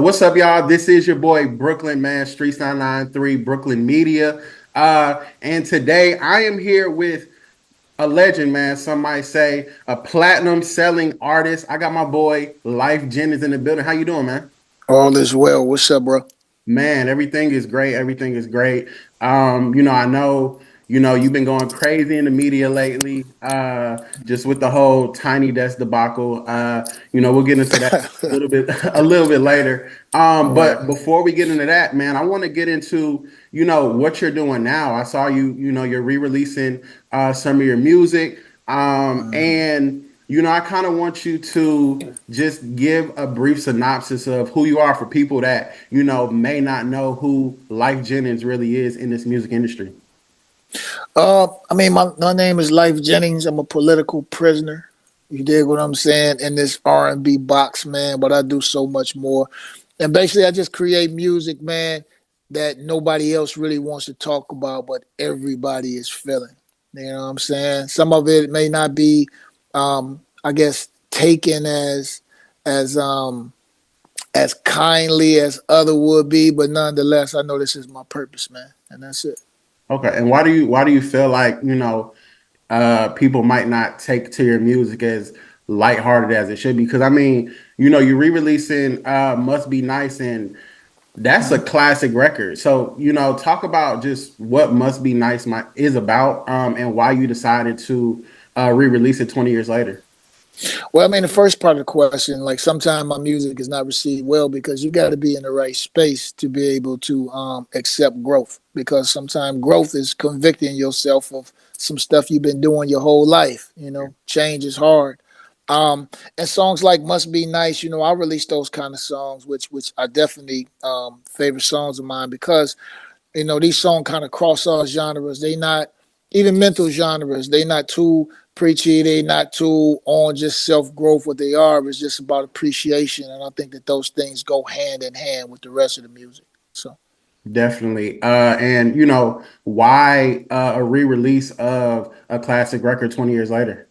What's up, y'all? This is your boy Brooklyn Man, Streets 993, Brooklyn Media. And today I am here with a legend, man. Some might say a platinum selling artist. I got my boy Lyfe Jennings in the building. How you doing, man? All is well. What's up, bro? Man, everything is great. Everything is great. I know, you've been going crazy in the media lately, just with the whole Tiny Desk debacle. We'll get into that a little bit a little bit later. Right. But before we get into that, man, I want to get into, what you're doing now. I saw you're re-releasing some of your music. And I kind of want you to just give a brief synopsis of who you are for people that, may not know who Lyfe Jennings really is in this music industry. My name is Lyfe Jennings. I'm a political prisoner. You dig what I'm saying? In this R&B box, man. But I do so much more. And basically, I just create music, man, that nobody else really wants to talk about, but everybody is feeling. You know what I'm saying? Some of it may not be, I guess, taken as as kindly as other would be, but nonetheless, I know this is my purpose, man, and that's it. Okay, and why do you feel like people might not take to your music as lighthearted as it should be? Because I mean, you're re-releasing "Must Be Nice" and that's a classic record. So, talk about just what Must Be Nice is about, and why you decided to re-release it 20 years later. Well, I mean, the first part of the question, like sometimes my music is not received well because you got to be in the right space to be able to accept growth. Because sometimes growth is convicting yourself of some stuff you've been doing your whole life. You know, change is hard. And songs like "Must Be Nice," I release those kind of songs, which are definitely favorite songs of mine because these songs kind of cross all genres. They not even mental genres. They not too preachy. They not too on just self growth. What they are is just about appreciation, and I think that those things go hand in hand with the rest of the music. So. Definitely. And why a re-release of a classic record 20 years later?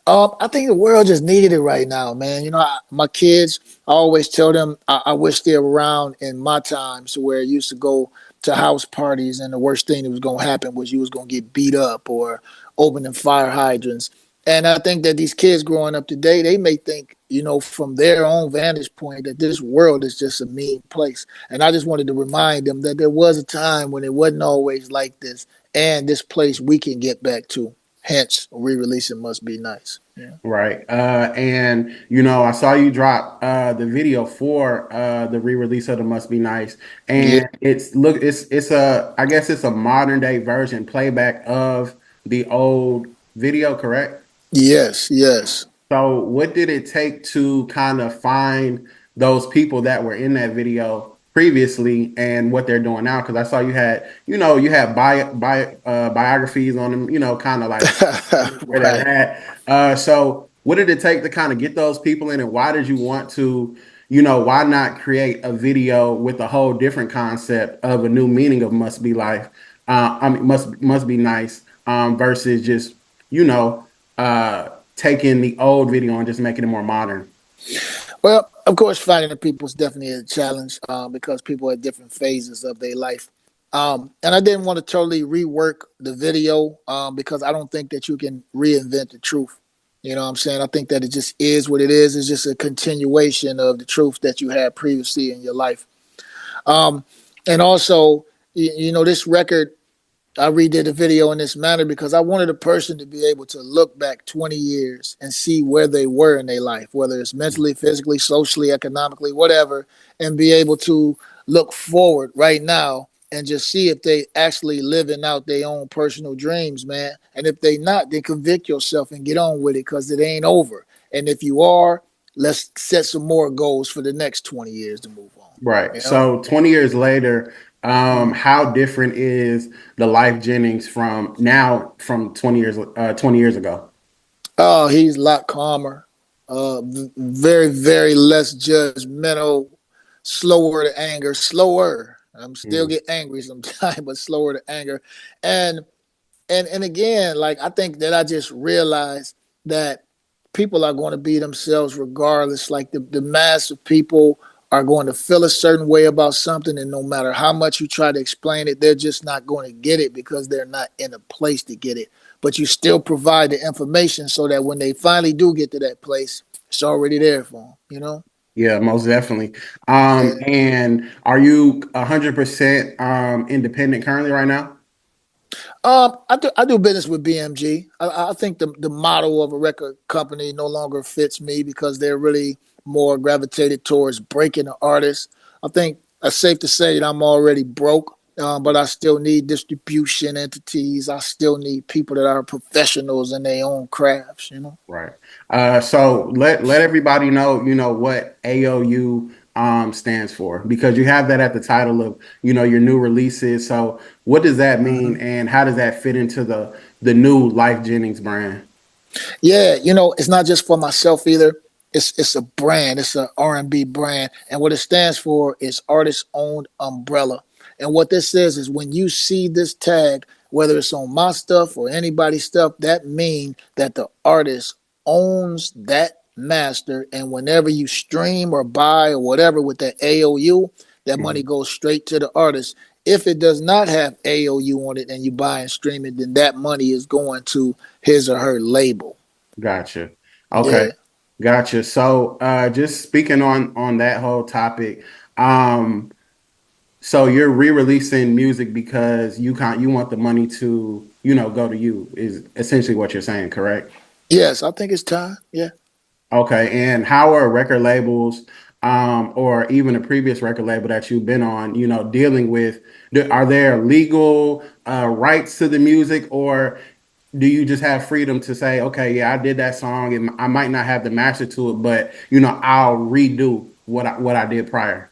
I think the world just needed it right now, man. My kids, I always tell them I wish they were around in my times where it used to go to house parties and the worst thing that was going to happen was you was going to get beat up or opening fire hydrants. And I think that these kids growing up today, they may think, from their own vantage point that this world is just a mean place. And I just wanted to remind them that there was a time when it wasn't always like this and this place we can get back to. Hence, re-releasing Must Be Nice. Yeah. Right. And I saw you drop the video for the re-release of the Must Be Nice. Yeah. And it's a I guess it's a modern day version playback of the old video, correct? Yes. Yes. So what did it take to kind of find those people that were in that video previously and what they're doing now? Because I saw you had biographies on them, kind of like where they're Right. at. So what did it take to kind of get those people in, and why did you want to, why not create a video with a whole different concept of a new meaning of must be life? I mean, must be nice, versus just you know taking the old video and just making it more modern. Well, of course, finding the people is definitely a challenge because people are at different phases of their life. And I didn't want to totally rework the video because I don't think that you can reinvent the truth. You know what I'm saying? I think that it just is what it is. It's just a continuation of the truth that you had previously in your life. Um, and also, this record I redid the video in this manner because I wanted a person to be able to look back 20 years and see where they were in their life, whether it's mentally, physically, socially, economically, whatever, and be able to look forward right now and just see if they actually living out their own personal dreams, man. And if they not, then convict yourself and get on with it because it ain't over. And if you are, let's set some more goals for the next 20 years to move on. Right. You know? So 20 years later, Mhm. how different is the Lyfe Jennings from now from 20 years ago? Oh, he's a lot calmer. Very, very less judgmental, slower to anger, slower. I'm still Mm. get angry sometimes, but slower to anger. And and again, like I think that I just realized that people are going to be themselves regardless. Like the mass of people are going to feel a certain way about something, and no matter how much you try to explain it, they're just not going to get it because they're not in a place to get it. But you still provide the information so that when they finally do get to that place, it's already there for them, you know? Yeah, most definitely. Yeah. And are you 100% independent currently right now? I do business with BMG. I think the model of a record company no longer fits me because they're really more gravitated towards breaking the artist. I think it's safe to say that I'm already broke, but I still need distribution entities. I still need people that are professionals in their own crafts. You know. Right. So let everybody know, what AOU stands for, because you have that at the title of, your new releases. So what does that mean, Mhm. and how does that fit into the new Lyfe Jennings brand? Yeah, it's not just for myself either. It's a brand. It's an R&B brand, and what it stands for is artist owned umbrella. And what this is when you see this tag, whether it's on my stuff or anybody's stuff, that means that the artist owns that master. And whenever you stream or buy or whatever with that AOU, that money Mhm. goes straight to the artist. If it does not have AOU on it and you buy and stream it, then that money is going to his or her label. Gotcha. Okay. Yeah. Gotcha. So just speaking on that whole topic, um, so you're re-releasing music because you want the money to, go to you, is essentially what you're saying, correct? Yes, I think it's time. Yeah. Okay, and how are record labels, or even a previous record label that you've been on, dealing with? Are there legal rights to the music, or do you just have freedom to say, okay, yeah, I did that song, and I might not have the master to it, but I'll redo what I did prior.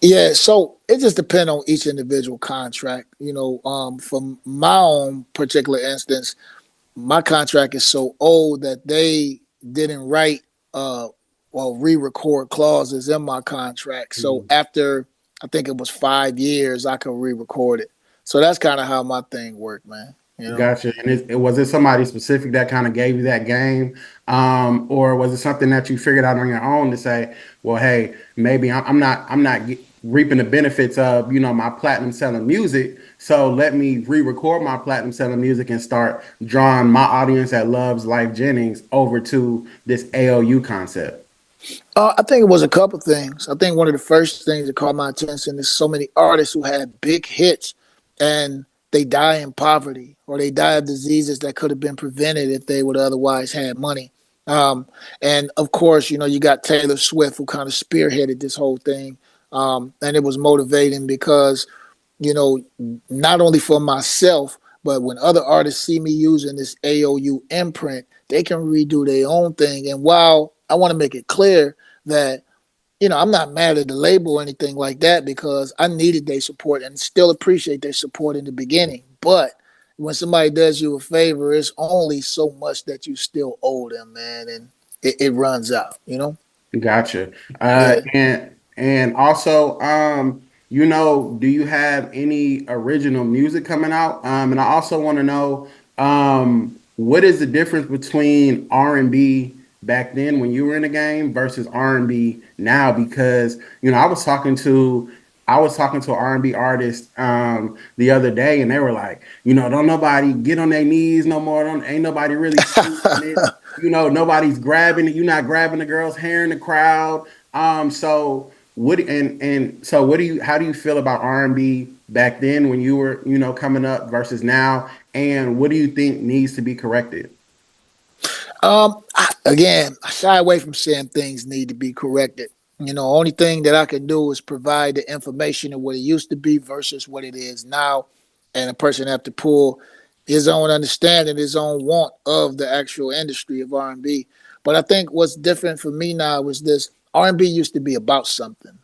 Yeah. So it just depends on each individual contract. For my own particular instance, my contract is so old that they didn't write uh re-record clauses in my contract. So Mhm. after I think it was 5 years, I could re-record it. So that's kind of how my thing worked, man. You know. Gotcha. And was it somebody specific that kind of gave you that game, or was it something that you figured out on your own to say, well, hey, maybe I'm not reaping the benefits of my platinum selling music, so let me re-record my platinum selling music and start drawing my audience that loves Lyfe Jennings over to this AOU concept. I think it was a couple things. I think one of the first things that caught my attention is so many artists who had big hits and they die in poverty or they die of diseases that could have been prevented if they would otherwise had money. Um, and of course, you got Taylor Swift who kind of spearheaded this whole thing. And it was motivating because you know, not only for myself, but when other artists see me using this AOU imprint, they can redo their own thing. And while I want to make it clear that, I'm not mad at the label or anything like that because I needed their support and still appreciate their support in the beginning. But when somebody does you a favor, it's only so much that you still owe them, man. And it runs out. Gotcha. Yeah. And also, do you have any original music coming out? And I also want to know, what is the difference between R&B back then when you were in the game versus R&B now? Because I was talking to an R&B artist the other day, and they were like, don't nobody get on their knees no more. Don't Ain't nobody really singing it. Nobody's grabbing it. You're not grabbing the girl's hair in the crowd. So what do you how do you feel about R&B back then when you were, coming up versus now? And what do you think needs to be corrected? Again, I shy away from saying things need to be corrected. Only thing that I can do is provide the information of what it used to be versus what it is now, and a person have to pull his own understanding, his own want of the actual industry of R&B. But I think what's different for me now is this: R&B used to be about something.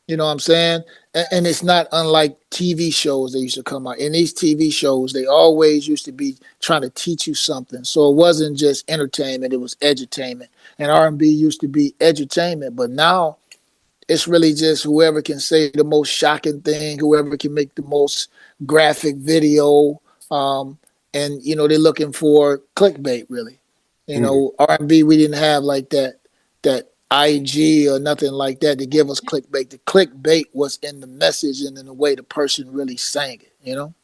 You know what I'm saying? And it's not unlike TV shows that used to come out. In these TV shows, they always used to be trying to teach you something. So it wasn't just entertainment; it was edutainment. And R&B used to be edutainment, but now it's really just whoever can say the most shocking thing, whoever can make the most graphic video, um, and they're looking for clickbait. Really, Mm, R&B we didn't have like that IG or nothing like that to give us clickbait. The clickbait was in the message and in the way the person really sang it.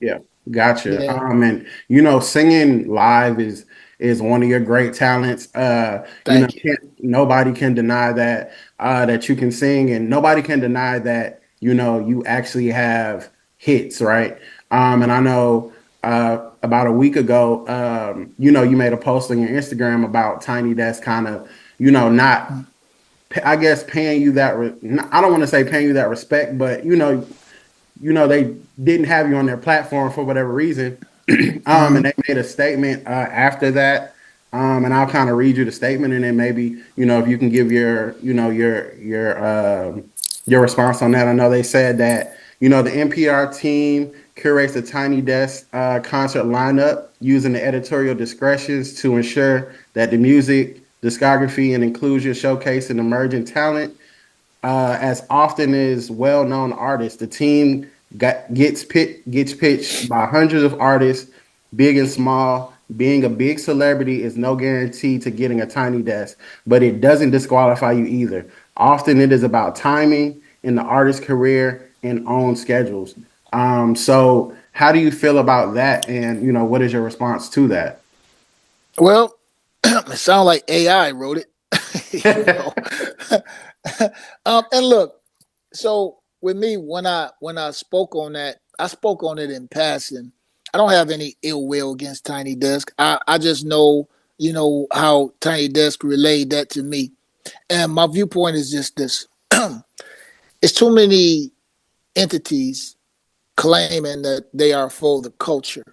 Yeah, gotcha. Yeah. And singing live is one of your great talents. Thank you. Nobody can deny that you can sing, and nobody can deny that you actually have hits, right? And I know about a week ago, you made a post on your Instagram about Tiny Desk kind of, not, I guess, paying you that. I don't want to say paying you that respect, but they didn't have you on their platform for whatever reason. And Mm-hmm. they made a statement after that. And I'll kind of read you the statement, and then maybe if you can give your response on that. I know they said that the NPR team curates the Tiny Desk concert lineup using the editorial discretions to ensure that the music, discography, and inclusion showcase an emerging talent as often as well-known artists. The team gets pitched by hundreds of artists, big and small. Being a big celebrity is no guarantee to getting a Tiny Desk, but it doesn't disqualify you either. Often it is about timing in the artist's career and own schedules. So how do you feel about that? And what is your response to that? Well, it sounds like AI wrote it. you know. And look, so with me, when I spoke on that, I spoke on it in passing. I don't have any ill will against Tiny Desk. I just know, how Tiny Desk relayed that to me. And my viewpoint is just this. It's too many entities claiming that they are for the culture.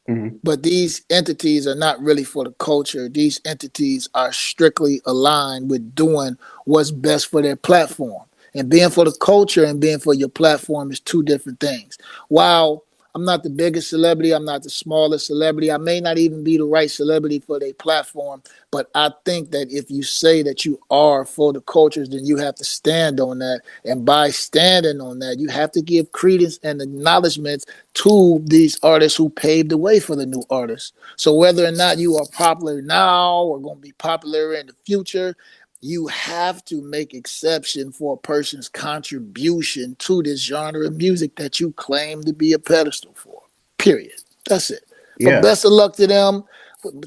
Mhm. But these entities are not really for the culture. These entities are strictly aligned with doing what's best for their platform. And being for the culture and being for your platform is two different things. While I'm not the biggest celebrity, I'm not the smallest celebrity, I may not even be the right celebrity for their platform, but I think that if you say that you are for the cultures, then you have to stand on that. And by standing on that, you have to give credence and acknowledgments to these artists who paved the way for the new artists. So whether or not you are popular now or going to be popular in the future, you have to make exception for a person's contribution to this genre of music that you claim to be a pedestal for. Period. That's it. But Yeah. best of luck to them.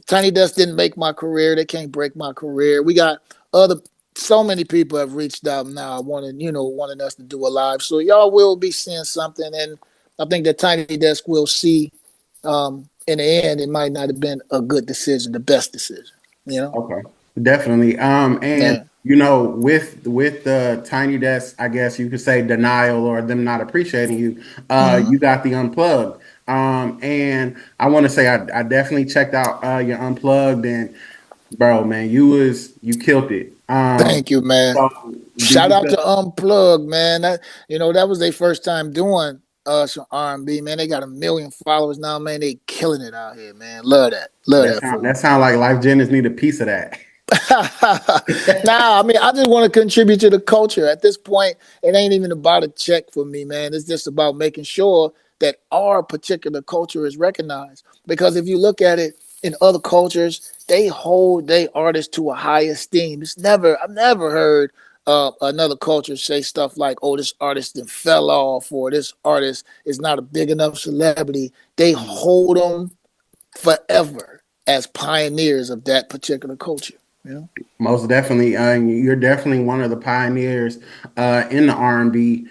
Tiny Desk didn't make my career. They can't break my career. We got other so many people have reached out now wanting us to do a live. So y'all will be seeing something, and I think that Tiny Desk will see in the end it might not have been a good decision, the best decision. You know? Okay, definitely. And Yeah. with the Tiny Desk, I guess you could say denial or them not appreciating you. Mm-hmm. You got the unplugged. And I want to say I definitely checked out your unplugged, and bro, man, you killed it. Thank you, man. So do Shout you out to feel Unplug, man. That was their first time doing some R&B, man. They got 1 million followers now, man. They killing it out here, man. Love that. Love that that sound for that sound like Life Jennings need a piece of that? nah, I mean, I just want to contribute to the culture. At this point, it ain't even about a check for me, man. It's just about making sure that our particular culture is recognized. Because if you look at it in other cultures, they hold their artists to a high esteem. I've never heard another culture say stuff like, "Oh, this artist then fell off," or "This artist is not a big enough celebrity." They hold them forever as pioneers of that particular culture. You know. Most definitely, you're definitely one of the pioneers in the R&B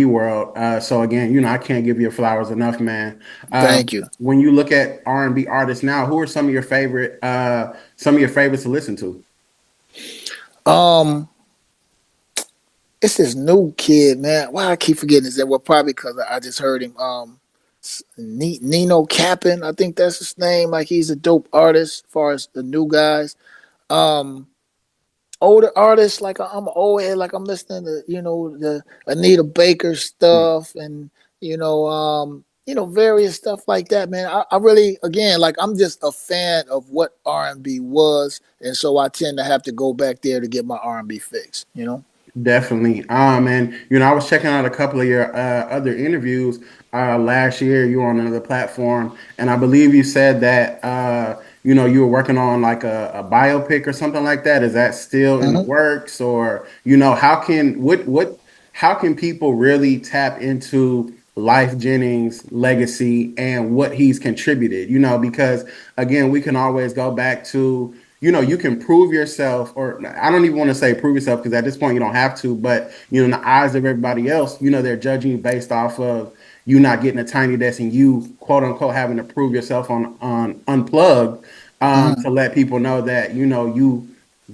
world. So again, I can't give you flowers enough, man. Thank you. When you look at R&B artists now, who are some of your favorites to listen to? Um, it's this new kid, man. Why I keep forgetting his name? Well, probably because I just heard him. Nino Capin, I think that's his name. Like he's a dope artist. As far as the new guys, um, older artists like I'm old head. Like I'm listening to the Anita Baker stuff and various stuff like that. Man, I really again like I'm just a fan of what R&B was, and so I tend to have to go back there to get my R&B fix. You know. Definitely. And I was checking out a couple of your other interviews last year. You were on another platform, and I believe you said that you were working on like a biopic or something like that. Is that still in the Mm-hmm. works, or how can people really tap into Lyfe Jennings' legacy and what he's contributed? Because again, we can always go back to, you can prove yourself, or I don't even want to say prove yourself because at this point you don't have to, but in the eyes of everybody else, they're judging you based off of you not getting a tiny desk and you quote unquote having to prove yourself on unplugged, to Mm-hmm. let people know that you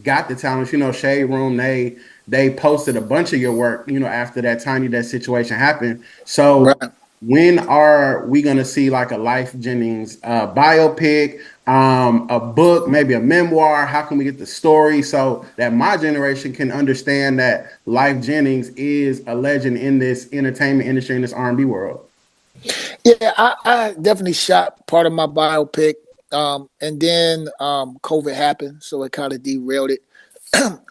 got the talent. Shade Room, they posted a bunch of your work, after that tiny desk situation happened. So Right. when are we gonna see like a Lyfe Jennings biopic, a book, maybe a memoir? How can we get the story so that my generation can understand that Lyfe Jennings is a legend in this entertainment industry, in this R&B world? Yeah, I definitely shot part of my biopic, and then COVID happened, so it kind of derailed it.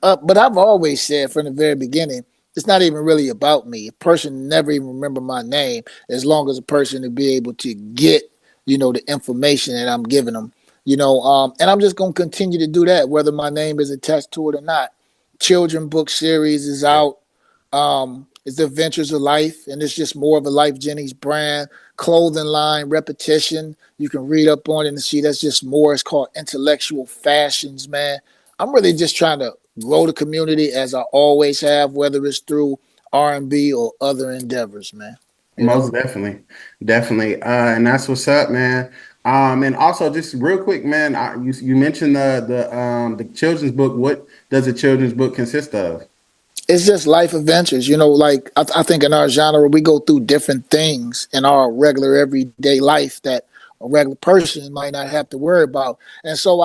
But I've always said from the very beginning, it's not even really about me. A person never even remember my name as long as a person to be able to get, the information that I'm giving them. And I'm just gonna continue to do that, whether my name is attached to it or not. Children book series is out. It's the Adventures of Life, and it's just more of a Lyfe Jennings brand. Clothing line, repetition. You can read up on it and see that's just more. It's called intellectual fashions, man. I'm really just trying to grow the community as I always have, whether it's through R&B or other endeavors, man. You Most know, definitely, definitely, and that's what's up, man. And also, just real quick, man, you mentioned the children's book. What does a children's book consist of? it's just life adventures. Like I think in our genre, we go through different things in our regular everyday life that a regular person might not have to worry about. And so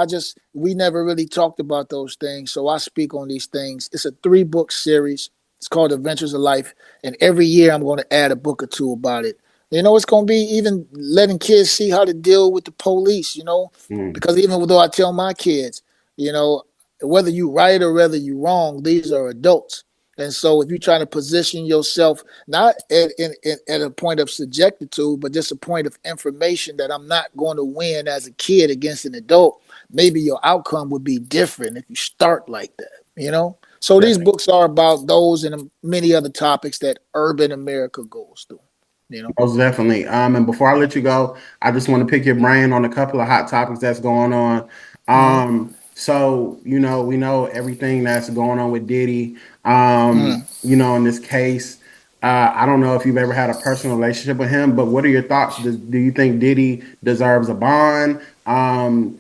we never really talked about those things. So I speak on these things. It's a 3-book series. It's called Adventures of Life. And every year I'm going to add a book or two about it. It's going to be even letting kids see how to deal with the police, Mm, because even though I tell my kids, you know, whether you right or whether you wrong, these are adults. And so if you're trying to position yourself not at a point of subjectitude, but just a point of information that I'm not going to win as a kid against an adult, maybe your outcome would be different if you start like that. So these definitely. books are about those and many other topics that urban America goes through. You know. Most definitely. And before I let you go, I just want to pick your brain on a couple of hot topics that's going on. Mm-hmm. So we know everything that's going on with Diddy. Mm-hmm. In this case, I don't know if you've ever had a personal relationship with him, but what are your thoughts? Do you think Diddy deserves a bond? Anything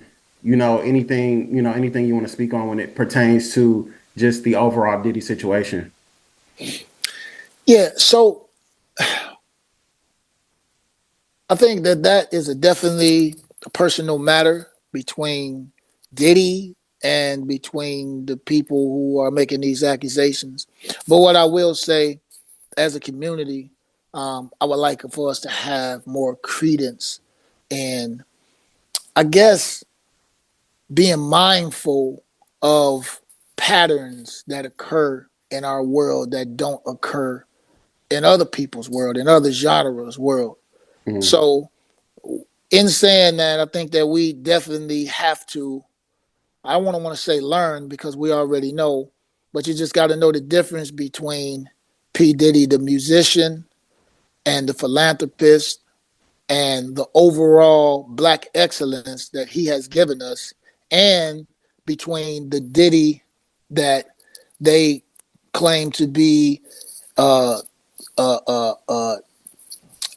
you want to speak on when it pertains to just the overall Diddy situation? Yeah. So I think that is a definitely a personal matter between Diddy and between the people who are making these accusations. But what I will say, as a community, I would like for us to have more credence in, I guess, being mindful of patterns that occur in our world that don't occur in other people's world, in other genres' world. Mm, So in saying that, I think that we definitely have to. I don't want to say learn because we already know, but you just got to know the difference between P Diddy, the musician, and the philanthropist, and the overall black excellence that he has given us, and between the Diddy that they claim to be uh, uh, uh, uh,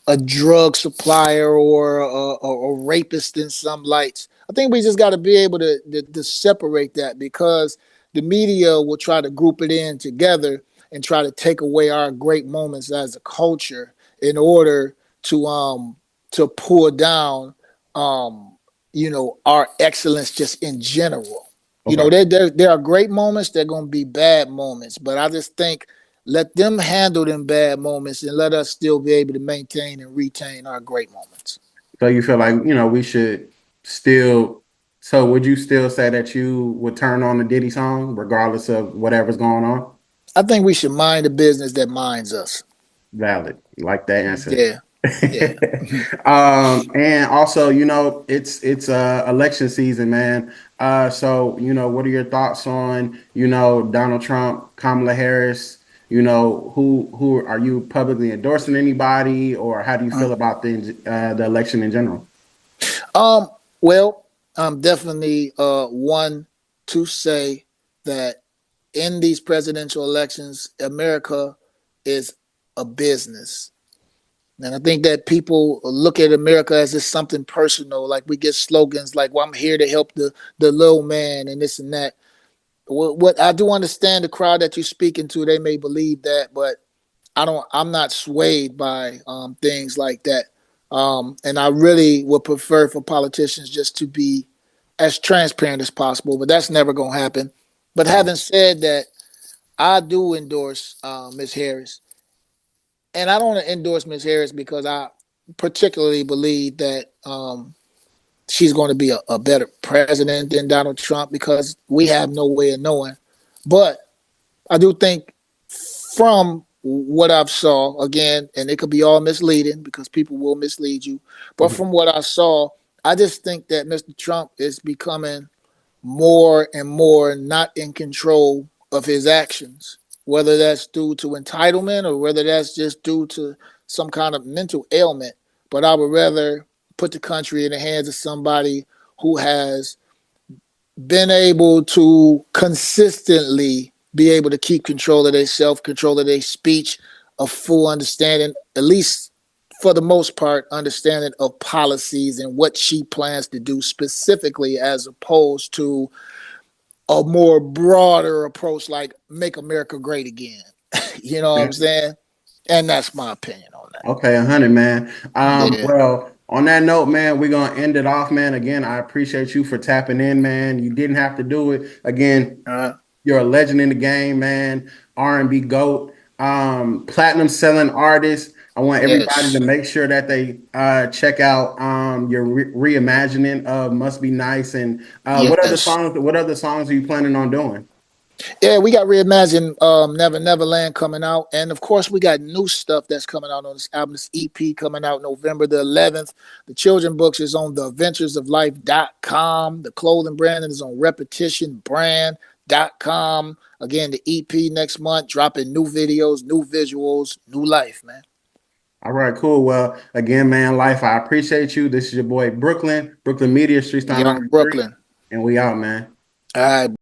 a drug supplier or a rapist in some lights. I think we just got to be able to separate that because the media will try to group it in together and try to take away our great moments as a culture in order to pull down our excellence just in general. okay. There are great moments. There are going to be bad moments, but I just think let them handle them bad moments and let us still be able to maintain and retain our great moments. So you feel like, we should still, so would you still say that you would turn on the Diddy song regardless of whatever's going on? I think we should mind the business that minds us. Valid. Like that answer. Yeah. Yeah. And also, it's election season, man. So what are your thoughts on Donald Trump, Kamala Harris? Who are you publicly endorsing anybody, or how do you feel about the election in general? Um, well, I'm definitely one to say that in these presidential elections, America is a business. And I think that people look at America as just something personal. Like we get slogans like, well, I'm here to help the low man and this and that. What I do understand the crowd that you're speaking to, they may believe that, but I'm not swayed by things like that. And I really would prefer for politicians just to be as transparent as possible, but that's never going to happen. But having said that, I do endorse Ms. Harris. And I don't endorse Ms. Harris because I particularly believe that she's going to be a better president than Donald Trump because we have no way of knowing. But I do think from what I've saw again, and it could be all misleading because people will mislead you. But Mhm. from what I saw, I just think that Mr. Trump is becoming more and more not in control of his actions, whether that's due to entitlement or whether that's just due to some kind of mental ailment. But I would rather put the country in the hands of somebody who has been able to consistently be able to keep control of their self, control of their speech, a full understanding, at least for the most part, understanding of policies and what she plans to do specifically, as opposed to a more broader approach like make America great again. You know what I'm saying? And that's my opinion on that. Okay, 100, man. Yeah. Well, on that note, man, we're gonna end it off, man. Again, I appreciate you for tapping in, man. You didn't have to do it. Again, Uh, you're a legend in the game, man. R&B GOAT, platinum selling artist. I want everybody to yes. make sure that they check out your reimagining of "Must Be Nice." And what other Yes. songs? What other songs are you planning on doing? Yeah, we got Reimagine Never Neverland coming out. And of course, we got new stuff that's coming out on this album. This EP coming out November the 11th. The children books is on theadventuresoflife.com. The clothing branding is on repetitionbrand.com. Again, the EP next month, dropping new videos, new visuals, new life, man. All right, cool. Well, again, man, Life, I appreciate you. This is your boy Brooklyn, Brooklyn Media, Streets Time Young 93, Brooklyn. and we out, man. All right.